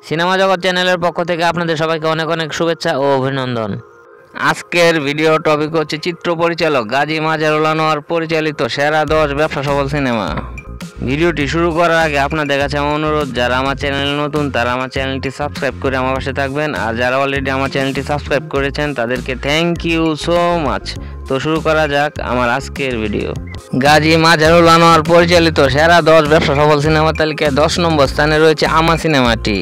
Cinema জগৎ চ্যানেলের পক্ষ থেকে আপনাদের সবাইকে অনেক অনেক শুভেচ্ছা ও অভিনন্দন। আজকের ভিডিও টপিক হচ্ছে চিত্র পরিচালক গাজী মাজারুল আনোয়ার পরিচালিত সেরা 10 ব্যবসা সফল সিনেমা। ভিডিওটি শুরু করার আগে আপনাদের কাছে আমার অনুরোধ, যারা আমার চ্যানেলে নতুন তারা আমার চ্যানেলটি সাবস্ক্রাইব করে আমার পাশে থাকবেন, আর যারা অলরেডি আমার চ্যানেলটি সাবস্ক্রাইব করেছেন তাদেরকে থ্যাংক ইউ সো মাচ। তো শুরু করা যাক আমার আজকের ভিডিও। গাজী মাজারুল আনোয়ার পরিচালিত সেরা 10 ব্যবসা সফল সিনেমা তালিকায় 10 নম্বর স্থানে রয়েছে আম্মা সিনেমাটি।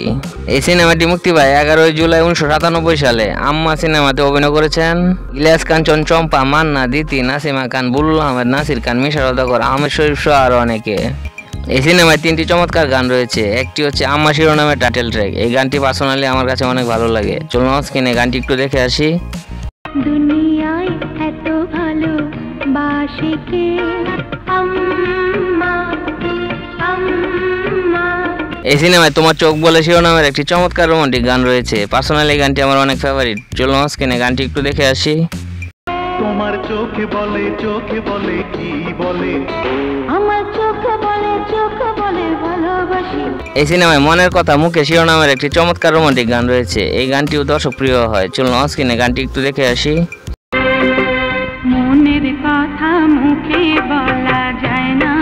এই সিনেমাটি মুক্তি পায় 11 জুলাই 1997 সালে। আম্মা সিনেমাতে অভিনয় করেছেন ইলিয়াস কাঞ্চন, চম্পা, মান্না, দিতি, নাসিমা খান, বুলুল আহমেদ, নাসির খান, মিশা রদাকর, আহমেদ শরীফ সহ আরও অনেকে। এই সিনেমায় 3টি চমৎকার গান রয়েছে। একটি হচ্ছে আম্মা শিরোনামের টাইটেল ট্র্যাক। এই গানটি পার্সোনালি আমার কাছে অনেক ভালো লাগে। চলুন স্ক্রিনে গানটি একটু দেখে আসি। দুনিয়ায় এত ভালো বাসিকে আম্মা আম্মা। এই সিনেমায় তোমার চোখ বলে শিরোনামের একটি চমৎকার রোমান্টিক গান রয়েছে। পার্সোনালি গানটি আমার অনেক ফেভারিট। চলুন স্ক্রিনে গানটি একটু দেখে আসি। তোমার চোখে বলে কি বলে, আমার চোখ বলে ভালোবাসি। এই সিনেমায় মনের কথা মুখে শিরোনামের একটি চমৎকার রোমান্টিক গান রয়েছে। এই গানটিও দর্শক প্রিয় হয়। চলুন স্ক্রিনে গানটি একটু দেখে আসি। মনের কথা মুখে বলা যায় না,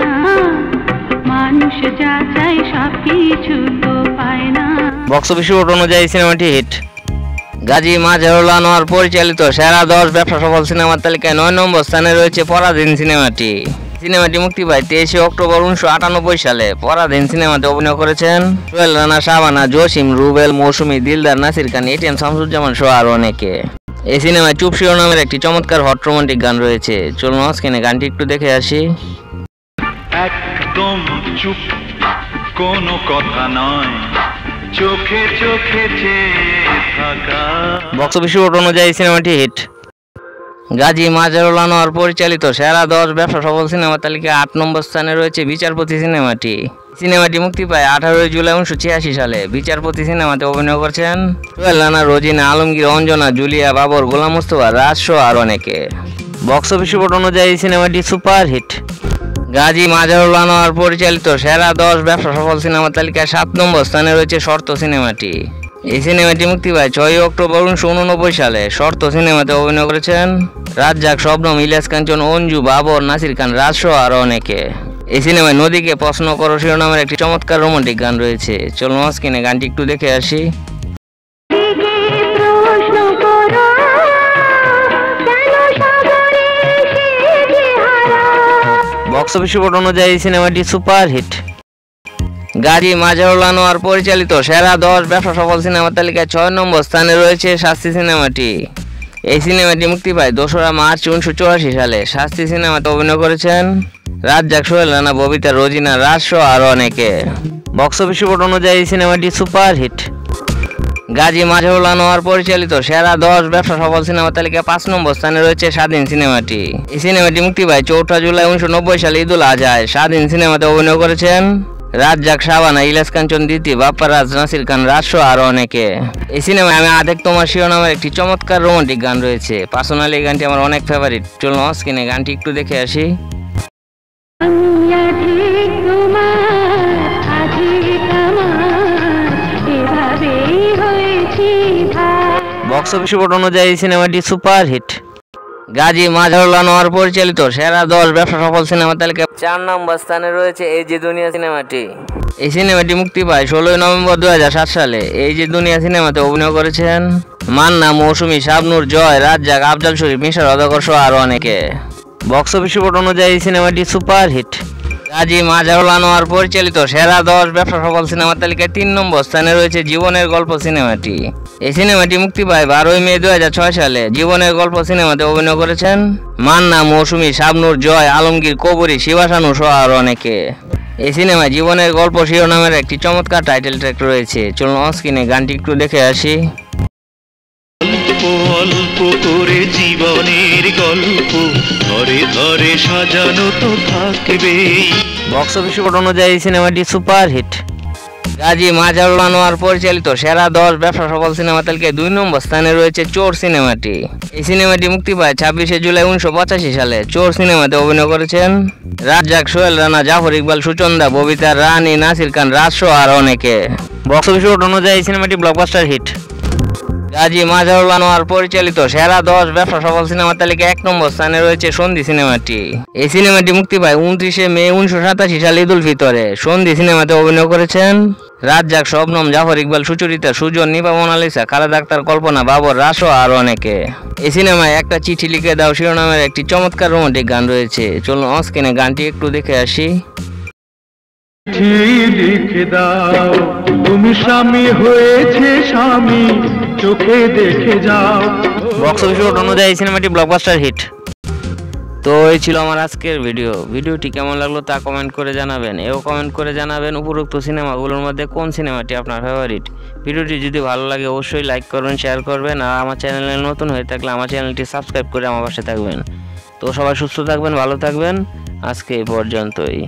মানুষ যা চায় সব কিছু তো পায় না। বক্স অফিস রিপোর্ট অনুযায়ী সিনেমাটি হিট। গাজী মাজারুল আনোয়ার পরিচালিত সেরা 10 ব্যবসা সফল সিনেমার তালিকায় 9 নম্বর স্থানে রয়েছে পরাধীন সিনেমাটি। সিনেমাটি মুক্তি পায় 23 অক্টোবর 1998 সালে। পরাধীন সিনেমাতে অভিনয় করেছেন সোহেল রানা, শাবানা, জসিম, রুবেল, মৌসুমী, দিলদার, নাসির খান, এটিএম শামসুজ্জামান সহ আরও অনেকে। এই সিনেমায় চুপ শিরোনামের একটি চমৎকার হট রোমান্টিক গান রয়েছে। চলুন স্ক্রিনে গানটি একটু দেখে আসি। একদম চুপ, কোনো কথা নয়, চোখে চোখে চেয়ে থাকা। বক্স অফিস রিপোর্ট অনুযায়ী সিনেমাটি হিট। গাজী মাজারুল আনোয়ার পরিচালিত সেরা 10 ব্যবসা সফল সিনেমা তালিকায় 8 নম্বর স্থানে রয়েছে বিচারপতি সিনেমাটি। সিনেমাটি মুক্তি পায় 18 জুলাই 1986 সালে। বিচারপতি সিনেমাতে অভিনয় করেছেন সোহেল রানা, রোজিনা, আলমগীর, অঞ্জনা, জুলিয়া, বাবর, গোলাম মুস্তফা, রাজ সহ আরও অনেকে। বক্স অফিস রিপোর্ট অনুযায়ী সিনেমাটি সুপার হিট। গাজী মাজারুল আনোয়ার পরিচালিত সেরা 10 ব্যবসা সফল সিনেমা তালিকায় 7 নম্বর স্থানে রয়েছে শর্ত সিনেমাটি। এই সিনেমাটি মুক্তি পায় 6 অক্টোবর 1989 সালে। শর্ত সিনেমাতে অভিনয় করেছেন রাজ্জাক, শবনম, ইলিয়াস কাঞ্চন, অঞ্জু, বাবর, নাসির খান, রাজ সহ আরও অনেকে। এই সিনেমায় নদীকে প্রশ্ন করো শিরোনামের একটি চমৎকার রোমান্টিক গান রয়েছে। চলুন স্ক্রিনে গানটি একটু দেখে আসি। বক্স অফিস রিপোর্ট অনুযায়ী সিনেমাটি সুপার হিট। গাজী মাজারুল আনোয়ার পরিচালিত সেরা 10 ব্যবসা সফল সিনেমা তালিকায় 6 নম্বর স্থানে রয়েছে শাস্তি সিনেমাটি। এই সিনেমাটি মুক্তি পায় 2 মার্চ 1984 সালে। শাস্তি সিনেমাতে অভিনয় করেছেন রাজ্জাক, সোহেল রানা, ববিতা, রোজিনা, রাজ সহ আরও অনেকে। বক্স অফিস রিপোর্ট অনুযায়ী সিনেমাটি সুপার হিট। গাজী মাজারুল আনোয়ার পরিচালিত সেরা 10 ব্যবসা সফল সিনেমা তালিকায় 5 নম্বর স্থানে রয়েছে স্বাধীন সিনেমাটি। এই সিনেমাটি মুক্তি পায় 4 জুলাই 1990 সালে ঈদুল আজহায়। স্বাধীন সিনেমাতে অভিনয় করেছেন রাজ্জাক, শাবানা, ইলিয়াস কাঞ্চন, দিতি, বাপ্পারাজ, নাসির খান, রাজ সহ আরও অনেকে। এই সিনেমায় আমি আধেক তোমার শিরোনামের একটি চমৎকার রোমান্টিক গান রয়েছে। পার্সোনালি এই গানটি আমার অনেক ফেভারিট। চলুন স্ক্রিনে গানটি একটু দেখে আসি। বক্স অফিস রিপোর্ট অনুযায়ী সিনেমাটি সুপার হিট। গাজী মাজারুল আনোয়ার পরিচালিত সেরা 10 ব্যবসা সফল সিনেমা তালিকায় 4 নম্বর স্থানে রয়েছে এই যে দুনিয়া সিনেমাটি। এই সিনেমাটি মুক্তি পায় 16 নভেম্বর 2007 সালে। এই যে দুনিয়া সিনেমাতে অভিনয় করেছেন মান্না, মৌসুমী, শাবনূর, জয়, রাজ্জাক, আফজাল শরীফ, মিশা রদাকর সহ আরও অনেকে। বক্স অফিস রিপোর্ট অনুযায়ী সিনেমাটি সুপার হিট। গাজী মাজারুল আনোয়ার পরিচালিত সেরা 10 ব্যবসা সফল সিনেমা তালিকায় 3 নম্বর স্থানে রয়েছে জীবনের গল্প সিনেমাটি। এই সিনেমাটি মুক্তি পায় 12 মে 2006 সালে। জীবনের গল্প সিনেমাতে অভিনয় করেছেন মান্না, মৌসুমী, শাবনূর, জয়, আলমগীর, কবরী, শিবাসানু সহ আরও অনেকে। এই সিনেমায় জীবনের গল্প শিরোনামের একটি চমৎকার টাইটেল ট্র্যাক রয়েছে। চলুন স্ক্রিনে গানটি একটু দেখে আসি। অল্প করে জীবনের গল্প ধরে ধরে সাজানো তো থাকবেই। বক্স অফিস রিপোর্ট অনুযায়ী সিনেমাটি সুপার হিট। গাজী মাজারুল আনোয়ার পরিচালিত সেরা 10 ব্যবসা সফল সিনেমা তালিকায় 2 নম্বর স্থানে রয়েছে চোর সিনেমাটি। এই সিনেমাটি মুক্তি পায় 26শে জুলাই 1985 সালে। চোর সিনেমাতে অভিনয় করেছেন রাজ্জাক, সোহেল রানা, জাফর ইকবাল, সুচন্দা, ববিতা, রানী, নাসির খান, রাজসহ আর অনেকে। বক্স অফিস রিপোর্ট অনুযায়ী এই সিনেমাটি ব্লকবাস্টার হিট। গাজী মাজারুল আনোয়ার পরিচালিত সেরা 10 ব্যবসা সফল সিনেমা তালিকায় 1 নম্বর স্থানে রয়েছে সন্ধি সিনেমাটি। এই সিনেমাটি মুক্তি পায় 29শে মে 1987 সালে ঈদুল ফিতরে। সন্ধি সিনেমাতে অভিনয় করেছেন রাজ্জাক, শবনম, জাফর ইকবাল, সুচরিতা, সুজন, নিপা, মোনালিসা, খালেদা আক্তার, কল্পনা, বাবর, রাসো আর অনেকে। এই সিনেমায় একটা চিঠি লিখে দাও শিরোনামের একটি চমৎকার রোমান্টিক গান রয়েছে। চলুন অনস্ক্রিনে গানটি একটু দেখে আসি। লিখে দাও তুমি স্বামী হয়েছে স্বামী, চোখে দেখে যাও। বক্স অফিস রিপোর্ট অনুযায়ী সিনেমাটি ব্লকবাস্টার হিট। তো এই ছিল আমার আজকের ভিডিওটি কেমন লাগলো তা কমেন্ট করে জানাবেন। এও কমেন্ট করে জানাবেন উপরোক্ত সিনেমাগুলোর মধ্যে কোন সিনেমাটি আপনার ফেভারিট। ভিডিওটি যদি ভালো লাগে অবশ্যই লাইক করবেন, শেয়ার করবেন, আর আমার চ্যানেলে নতুন হয়ে থাকলে আমার চ্যানেলটি সাবস্ক্রাইব করে আমার পাশে থাকবেন। তো সবাই সুস্থ থাকবেন, ভালো থাকবেন। আজকে এই পর্যন্তই।